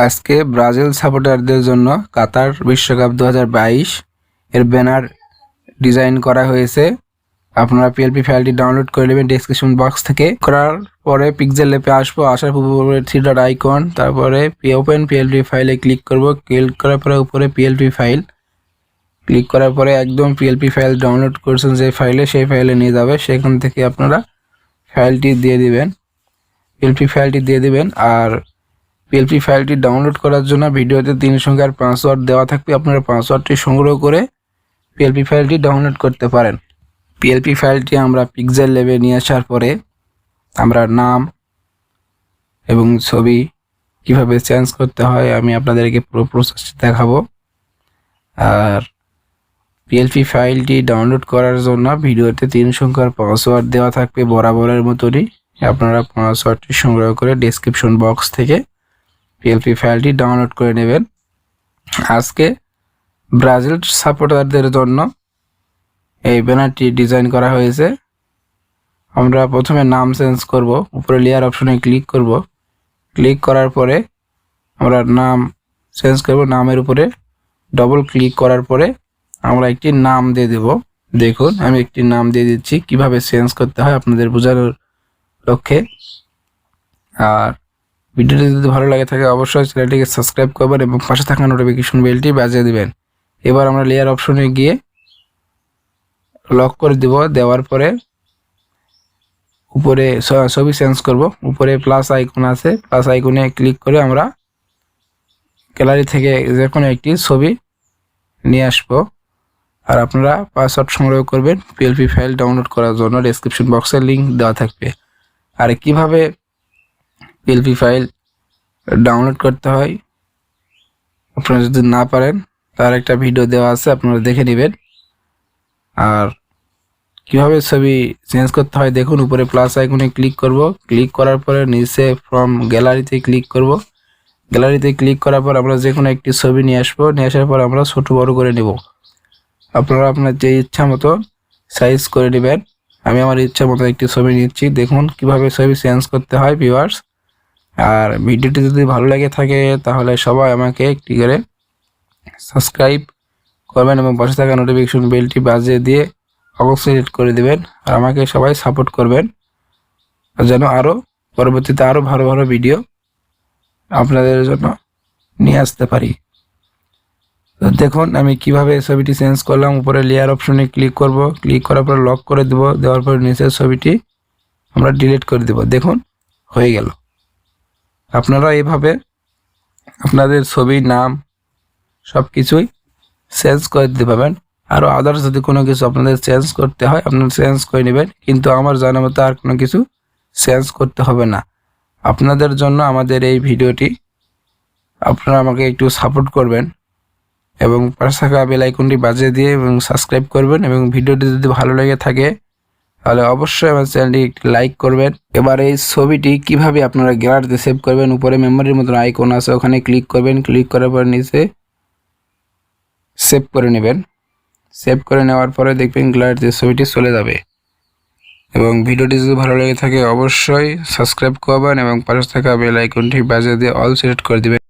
আজকে ব্রাজিল সাপোর্টারদের জন্য কাতার বিশ্বকাপ 2022 এর ব্যানার ডিজাইন করা হয়েছে। আপনারা পিএলপি ফাইলটি ডাউনলোড করে নেবেন ডেসক্রিপশন বক্স থেকে। করার পরে পিক্সেল ল্যাবে আসবো, আসার পূর্বে থ্রি ডট আইকন, তারপরে ওপেন পিএলপি ফাইলে ক্লিক করব। ক্লিক করার পরে উপরে পিএলপি ফাইল ক্লিক করার পরে একদম পিএলপি ফাইল ডাউনলোড করছেন যে ফাইলে, সেই ফাইলে নিয়ে যাবে। সেখান থেকে আপনারা ফাইলটি দিয়ে দিবেন, পিএলপি ফাইলটি দিয়ে দিবেন। আর পিএলপি ফাইলটি ডাউনলোড করার জন্য ভিডিওতে 3 সংখ্যার পাসওয়ার্ড দেওয়া থাকবে। আপনারা পাসওয়ার্ডটি সংগ্রহ করে পিএলপি ফাইলটি ডাউনলোড করতে পারেন। পিএলপি ফাইলটি আমরা পিক্সেল ল্যাবে নিয়ে আসার পরে আমরা নাম এবং ছবি কিভাবে চেঞ্জ করতে হয় আমি আপনাদেরকে পুরো প্রসেসটি দেখাবো। আর পিএলপি ফাইলটি ডাউনলোড করার জন্য ভিডিওতে 3 সংখ্যার পাসওয়ার্ড দেওয়া থাকবে বরাবরের মতোই। আপনারা পাসওয়ার্ডটি সংগ্রহ করে ডেসক্রিপশন বক্স থেকে পিএলপি ফাইলটি ডাউনলোড করে নেবেন। আজকে ব্রাজিল সাপোর্টারদের জন্য এই ব্যানারটি ডিজাইন করা হয়েছে। আমরা প্রথমে নাম চেঞ্জ করব, উপরে লেয়ার অপশনে ক্লিক করব। ক্লিক করার পরে আমরা নাম চেঞ্জ করব। নামের উপরে ডবল ক্লিক করার পরে আমরা একটি নাম দিয়ে দেব। দেখুন আমি একটি নাম দিয়ে দিচ্ছি, কিভাবে চেঞ্জ করতে হয় আপনাদের বোঝানোর লক্ষ্যে। আর ভিডিওটি যদি ভালো লাগে থাকে অবশ্যই চ্যানেলটিকে সাবস্ক্রাইব করবেন এবং পাশে থাকা নোটিফিকেশন বেলটি বাজিয়ে দিবেন। এবার আমরা লেয়ার অপশনে গিয়ে লক করে দেব। দেওয়ার পরে উপরে ছবি চেঞ্জ করব। উপরে প্লাস আইকন আছে, প্লাস আইকনে ক্লিক করে আমরা গ্যালারি থেকে যে কোনো একটি ছবি নিয়ে আসবো। আর আপনারা পাসওয়ার্ড সংগ্রহ করবেন পিএলপি ফাইল ডাউনলোড করার জন্য, ডেসক্রিপশন বক্সে লিঙ্ক দেওয়া থাকবে। আর কিভাবে পিএলপি ফাইল ডাউনলোড করতে হয় আপনারা যদি না পারেন তার একটা ভিডিও দেওয়া আছে, আপনারা দেখে নেবেন। আর কিভাবে ছবি চেঞ্জ করতে হয় দেখুন, উপরে প্লাস আইকনে ক্লিক করব। ক্লিক করার পরে নিচে ফ্রম গ্যালারিতে ক্লিক করব। গ্যালারিতে ক্লিক করার পর আমরা যে কোনো একটি ছবি নিয়ে আসবো। নিয়ে আসার পর আমরা ছোট বড় করে নেব। আপনারা আপনার যে ইচ্ছা মতো সাইজ করে নেবেন। আমি আমার ইচ্ছা মতো একটি ছবি নিচ্ছি। দেখুন কিভাবে ছবি চেঞ্জ করতে হয় ভিউয়ার্স। আর ভিডিওটি যদি ভালো লাগে থাকে তাহলে সবাই আমাকে একটি করে সাবস্ক্রাইব করবেন এবং পাশে থাকা নোটিফিকেশন বেলটি বাজিয়ে দিয়ে অবশ্যই হিট করে দিবেন। আর আমাকে সবাই সাপোর্ট করবেন যেন আরও পরবর্তীতে আরও ভালো ভালো ভিডিও আপনাদের জন্য নিয়ে আসতে পারি। তো দেখুন আমি কিভাবে ছবিটি চেঞ্জ করলাম। উপরে লেয়ার অপশনে ক্লিক করব। ক্লিক করার পর লক করে দেব। দেওয়ার পর নিচের ছবিটি আমরা ডিলিট করে দেব। দেখুন হয়ে গেল। আপনারা এইভাবে আপনাদের ছবি, নাম সব কিছুই চেঞ্জ করে দিতে পারবেন। আরও আদার্স যদি কোনো কিছু আপনাদের চেঞ্জ করতে হয় আপনারা চেঞ্জ করে নেবেন, কিন্তু আমার জানা মতো আর কোনো কিছু চেঞ্জ করতে হবে না। আপনাদের জন্য আমাদের এই ভিডিওটি, আপনারা আমাকে একটু সাপোর্ট করবেন এবং পাশে থাকা বেল আইকনটি বাজিয়ে দিয়ে এবং সাবস্ক্রাইব করবেন। এবং ভিডিওটি যদি ভালো লেগে থাকে তাহলে অবশ্যই আমার চ্যানেলটি একটি লাইক করবেন। এবার এই ছবিটি কিভাবে আপনারা গ্যালারিতে সেভ করবেন, উপরে মেমোরির মতন আইকন আছে, ওখানে ক্লিক করবেন। ক্লিক করার পর নিচে সেভ করে নেবেন। সেভ করে নেওয়ার পরে দেখবেন গ্যালারিতে ছবিটি চলে যাবে। এবং ভিডিওটি যদি ভালো লেগে থাকে অবশ্যই সাবস্ক্রাইব করবেন এবং পাশে থাকা বেল আইকনটি বাজিয়ে দিয়ে অল সিলেক্ট করে দিবেন।